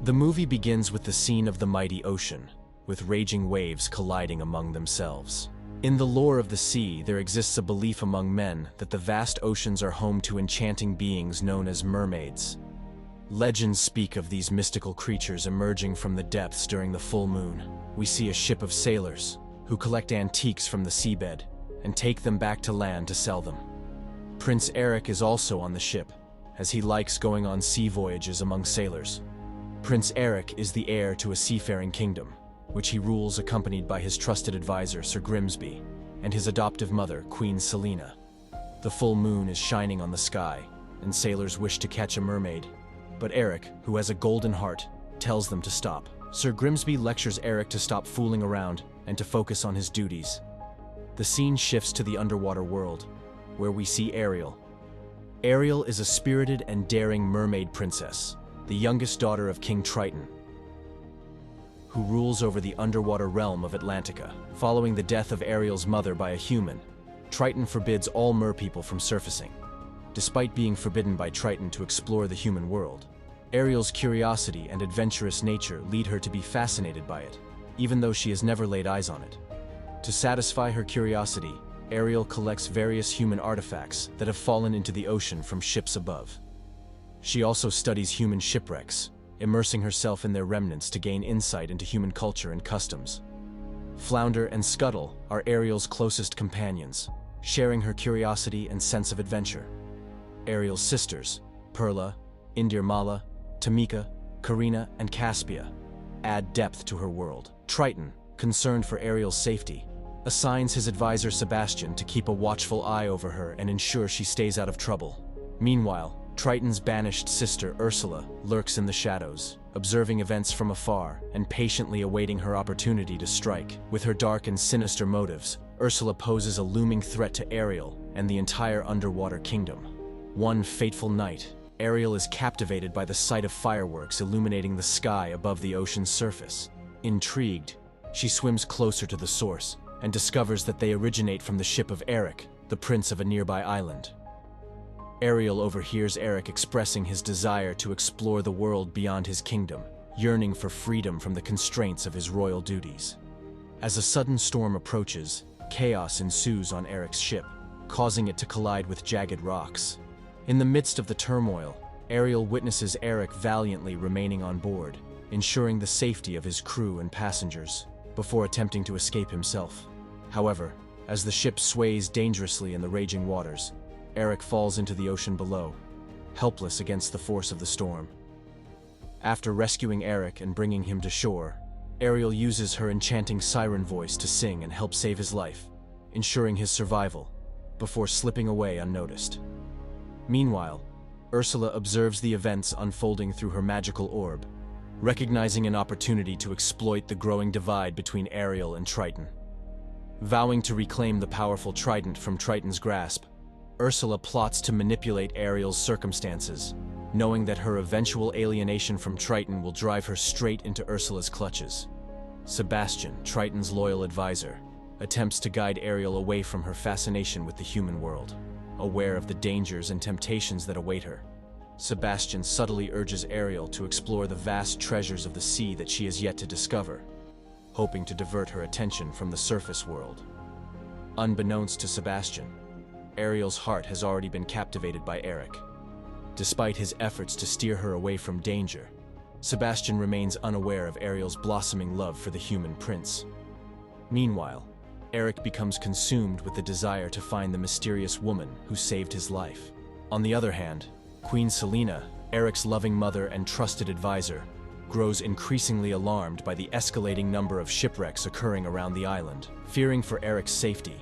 The movie begins with the scene of the mighty ocean, with raging waves colliding among themselves. In the lore of the sea, there exists a belief among men that the vast oceans are home to enchanting beings known as mermaids. Legends speak of these mystical creatures emerging from the depths during the full moon. We see a ship of sailors who collect antiques from the seabed and take them back to land to sell them. Prince Eric is also on the ship, as he likes going on sea voyages among sailors. Prince Eric is the heir to a seafaring kingdom, which he rules accompanied by his trusted advisor Sir Grimsby and his adoptive mother, Queen Selina. The full moon is shining on the sky, and sailors wish to catch a mermaid. But Eric, who has a golden heart, tells them to stop. Sir Grimsby lectures Eric to stop fooling around and to focus on his duties. The scene shifts to the underwater world, where we see Ariel. Ariel is a spirited and daring mermaid princess, the youngest daughter of King Triton, who rules over the underwater realm of Atlantica. Following the death of Ariel's mother by a human, Triton forbids all merpeople from surfacing. Despite being forbidden by Triton to explore the human world, Ariel's curiosity and adventurous nature lead her to be fascinated by it, even though she has never laid eyes on it. To satisfy her curiosity, Ariel collects various human artifacts that have fallen into the ocean from ships above. She also studies human shipwrecks, immersing herself in their remnants to gain insight into human culture and customs. Flounder and Scuttle are Ariel's closest companions, sharing her curiosity and sense of adventure. Ariel's sisters, Perla, Indirmala, Tamika, Karina, and Caspia, add depth to her world. Triton, concerned for Ariel's safety, assigns his advisor Sebastian to keep a watchful eye over her and ensure she stays out of trouble. Meanwhile, Triton's banished sister Ursula lurks in the shadows, observing events from afar and patiently awaiting her opportunity to strike. With her dark and sinister motives, Ursula poses a looming threat to Ariel and the entire underwater kingdom. One fateful night, Ariel is captivated by the sight of fireworks illuminating the sky above the ocean's surface. Intrigued, she swims closer to the source and discovers that they originate from the ship of Eric, the prince of a nearby island. Ariel overhears Eric expressing his desire to explore the world beyond his kingdom, yearning for freedom from the constraints of his royal duties. As a sudden storm approaches, chaos ensues on Eric's ship, causing it to collide with jagged rocks. In the midst of the turmoil, Ariel witnesses Eric valiantly remaining on board, ensuring the safety of his crew and passengers, before attempting to escape himself. However, as the ship sways dangerously in the raging waters, Eric falls into the ocean below, helpless against the force of the storm. After rescuing Eric and bringing him to shore, Ariel uses her enchanting siren voice to sing and help save his life, ensuring his survival, before slipping away unnoticed. Meanwhile, Ursula observes the events unfolding through her magical orb, recognizing an opportunity to exploit the growing divide between Ariel and Triton. Vowing to reclaim the powerful trident from Triton's grasp, Ursula plots to manipulate Ariel's circumstances, knowing that her eventual alienation from Triton will drive her straight into Ursula's clutches. Sebastian, Triton's loyal advisor, attempts to guide Ariel away from her fascination with the human world. Aware of the dangers and temptations that await her, Sebastian subtly urges Ariel to explore the vast treasures of the sea that she has yet to discover, hoping to divert her attention from the surface world. Unbeknownst to Sebastian, Ariel's heart has already been captivated by Eric. Despite his efforts to steer her away from danger, Sebastian remains unaware of Ariel's blossoming love for the human prince. Meanwhile, Eric becomes consumed with the desire to find the mysterious woman who saved his life. On the other hand, Queen Selina, Eric's loving mother and trusted advisor, grows increasingly alarmed by the escalating number of shipwrecks occurring around the island. Fearing for Eric's safety,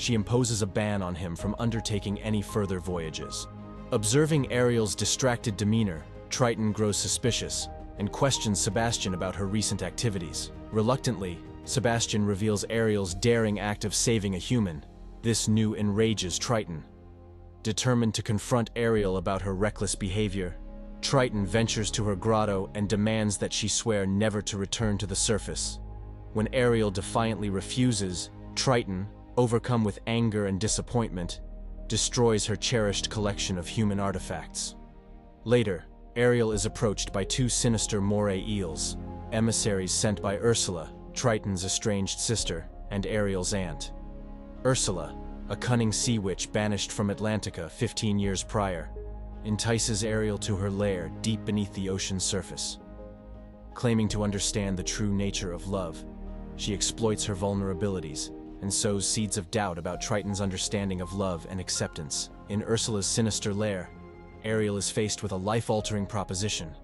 she imposes a ban on him from undertaking any further voyages. Observing Ariel's distracted demeanor, Triton grows suspicious and questions Sebastian about her recent activities. Reluctantly, Sebastian reveals Ariel's daring act of saving a human. This news enrages Triton. Determined to confront Ariel about her reckless behavior, Triton ventures to her grotto and demands that she swear never to return to the surface. When Ariel defiantly refuses, Triton, overcome with anger and disappointment, destroys her cherished collection of human artifacts. Later, Ariel is approached by two sinister moray eels, emissaries sent by Ursula, Triton's estranged sister, and Ariel's aunt. Ursula, a cunning sea witch banished from Atlantica 15 years prior, entices Ariel to her lair deep beneath the ocean's surface. Claiming to understand the true nature of love, she exploits her vulnerabilities and sows seeds of doubt about Triton's understanding of love and acceptance. In Ursula's sinister lair, Ariel is faced with a life-altering proposition.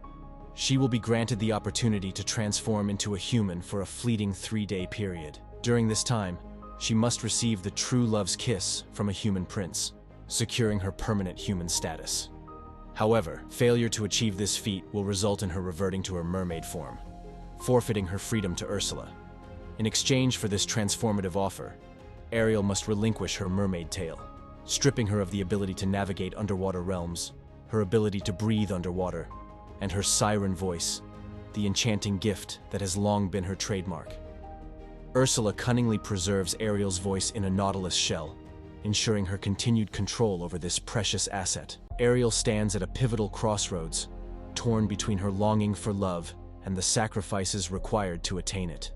She will be granted the opportunity to transform into a human for a fleeting 3-day period. During this time, she must receive the true love's kiss from a human prince, securing her permanent human status. However, failure to achieve this feat will result in her reverting to her mermaid form, forfeiting her freedom to Ursula. In exchange for this transformative offer, Ariel must relinquish her mermaid tail, stripping her of the ability to navigate underwater realms, her ability to breathe underwater, and her siren voice, the enchanting gift that has long been her trademark. Ursula cunningly preserves Ariel's voice in a nautilus shell, ensuring her continued control over this precious asset. Ariel stands at a pivotal crossroads, torn between her longing for love and the sacrifices required to attain it.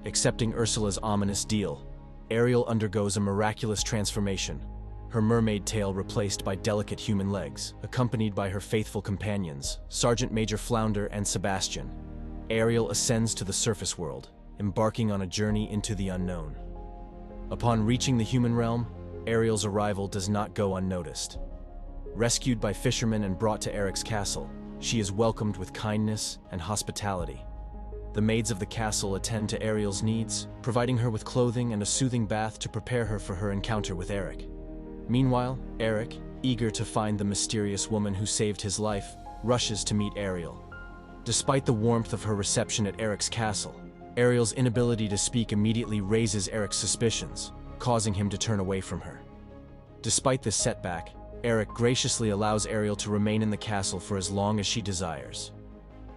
Accepting Ursula's ominous deal, Ariel undergoes a miraculous transformation, her mermaid tail replaced by delicate human legs, accompanied by her faithful companions, Sergeant Major Flounder and Sebastian. Ariel ascends to the surface world, embarking on a journey into the unknown. Upon reaching the human realm, Ariel's arrival does not go unnoticed. Rescued by fishermen and brought to Eric's castle, she is welcomed with kindness and hospitality. The maids of the castle attend to Ariel's needs, providing her with clothing and a soothing bath to prepare her for her encounter with Eric. Meanwhile, Eric, eager to find the mysterious woman who saved his life, rushes to meet Ariel. Despite the warmth of her reception at Eric's castle, Ariel's inability to speak immediately raises Eric's suspicions, causing him to turn away from her. Despite this setback, Eric graciously allows Ariel to remain in the castle for as long as she desires.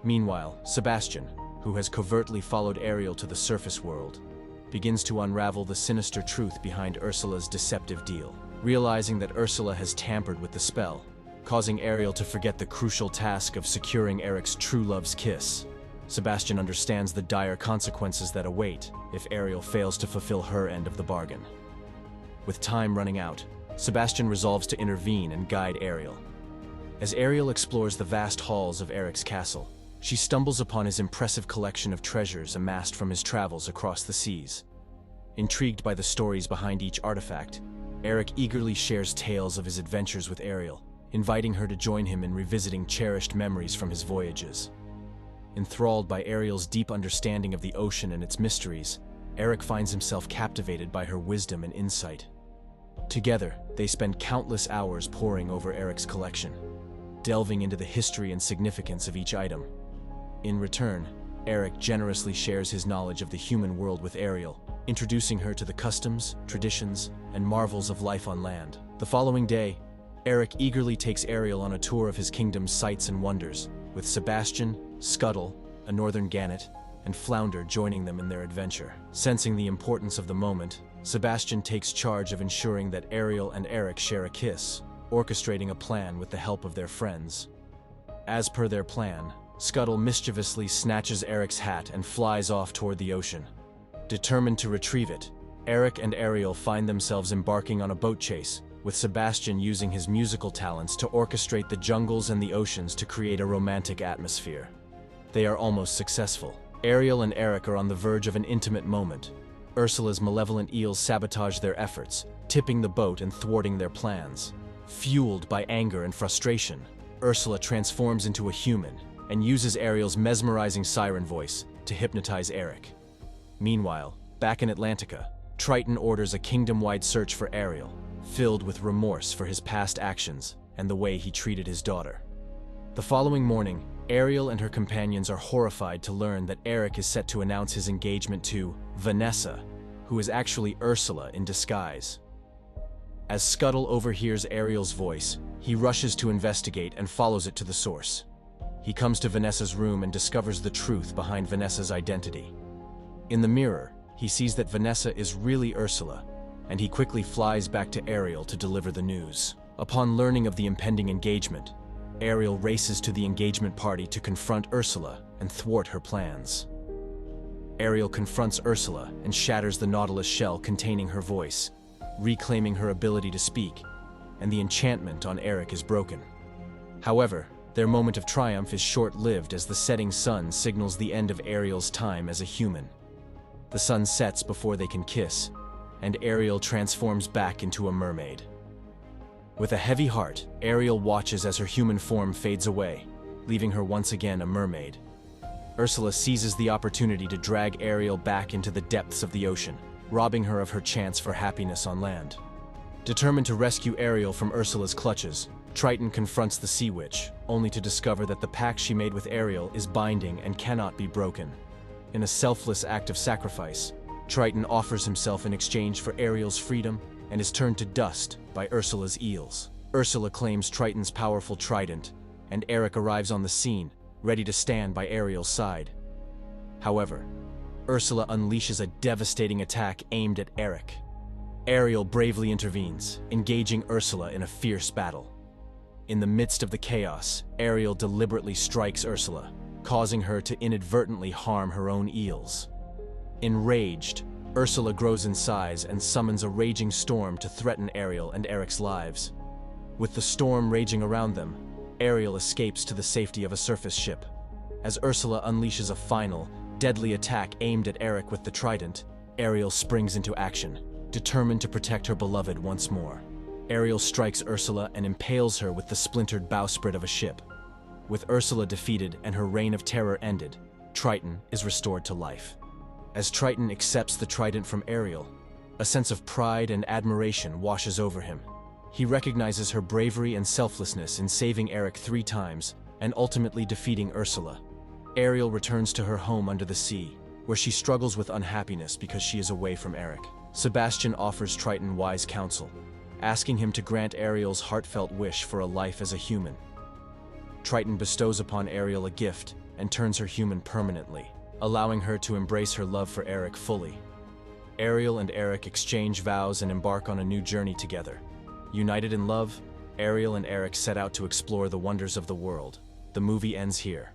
Meanwhile, Sebastian, who has covertly followed Ariel to the surface world, begins to unravel the sinister truth behind Ursula's deceptive deal. Realizing that Ursula has tampered with the spell, causing Ariel to forget the crucial task of securing Eric's true love's kiss, Sebastian understands the dire consequences that await if Ariel fails to fulfill her end of the bargain. With time running out, Sebastian resolves to intervene and guide Ariel. As Ariel explores the vast halls of Eric's castle, she stumbles upon his impressive collection of treasures amassed from his travels across the seas. Intrigued by the stories behind each artifact, Eric eagerly shares tales of his adventures with Ariel, inviting her to join him in revisiting cherished memories from his voyages. Enthralled by Ariel's deep understanding of the ocean and its mysteries, Eric finds himself captivated by her wisdom and insight. Together, they spend countless hours poring over Eric's collection, delving into the history and significance of each item. In return, Eric generously shares his knowledge of the human world with Ariel, introducing her to the customs, traditions, and marvels of life on land. The following day, Eric eagerly takes Ariel on a tour of his kingdom's sights and wonders, with Sebastian, Scuttle, a northern gannet, and Flounder joining them in their adventure. Sensing the importance of the moment, Sebastian takes charge of ensuring that Ariel and Eric share a kiss, orchestrating a plan with the help of their friends. As per their plan, Scuttle mischievously snatches Eric's hat and flies off toward the ocean. Determined to retrieve it, Eric and Ariel find themselves embarking on a boat chase, with Sebastian using his musical talents to orchestrate the jungles and the oceans to create a romantic atmosphere. They are almost successful. Ariel and Eric are on the verge of an intimate moment. Ursula's malevolent eels sabotage their efforts, tipping the boat and thwarting their plans. Fueled by anger and frustration, Ursula transforms into a human and uses Ariel's mesmerizing siren voice to hypnotize Eric. Meanwhile, back in Atlantica, Triton orders a kingdom-wide search for Ariel, filled with remorse for his past actions and the way he treated his daughter. The following morning, Ariel and her companions are horrified to learn that Eric is set to announce his engagement to Vanessa, who is actually Ursula in disguise. As Scuttle overhears Ariel's voice, he rushes to investigate and follows it to the source. He comes to Vanessa's room and discovers the truth behind Vanessa's identity. In the mirror, he sees that Vanessa is really Ursula, and he quickly flies back to Ariel to deliver the news. Upon learning of the impending engagement, Ariel races to the engagement party to confront Ursula and thwart her plans. Ariel confronts Ursula and shatters the Nautilus shell containing her voice, reclaiming her ability to speak, and the enchantment on Eric is broken. However, their moment of triumph is short-lived as the setting sun signals the end of Ariel's time as a human. The sun sets before they can kiss, and Ariel transforms back into a mermaid. With a heavy heart, Ariel watches as her human form fades away, leaving her once again a mermaid. Ursula seizes the opportunity to drag Ariel back into the depths of the ocean, robbing her of her chance for happiness on land. Determined to rescue Ariel from Ursula's clutches, Triton confronts the Sea Witch, only to discover that the pact she made with Ariel is binding and cannot be broken. In a selfless act of sacrifice, Triton offers himself in exchange for Ariel's freedom and is turned to dust by Ursula's eels. Ursula claims Triton's powerful trident, and Eric arrives on the scene, ready to stand by Ariel's side. However, Ursula unleashes a devastating attack aimed at Eric. Ariel bravely intervenes, engaging Ursula in a fierce battle. In the midst of the chaos, Ariel deliberately strikes Ursula, causing her to inadvertently harm her own eels. Enraged, Ursula grows in size and summons a raging storm to threaten Ariel and Eric's lives. With the storm raging around them, Ariel escapes to the safety of a surface ship. As Ursula unleashes a final, deadly attack aimed at Eric with the trident, Ariel springs into action, determined to protect her beloved once more. Ariel strikes Ursula and impales her with the splintered bowsprit of a ship. With Ursula defeated and her reign of terror ended, Triton is restored to life. As Triton accepts the trident from Ariel, a sense of pride and admiration washes over him. He recognizes her bravery and selflessness in saving Eric 3 times and ultimately defeating Ursula. Ariel returns to her home under the sea, where she struggles with unhappiness because she is away from Eric. Sebastian offers Triton wise counsel, asking him to grant Ariel's heartfelt wish for a life as a human. Triton bestows upon Ariel a gift and turns her human permanently, allowing her to embrace her love for Eric fully. Ariel and Eric exchange vows and embark on a new journey together. United in love, Ariel and Eric set out to explore the wonders of the world. The movie ends here.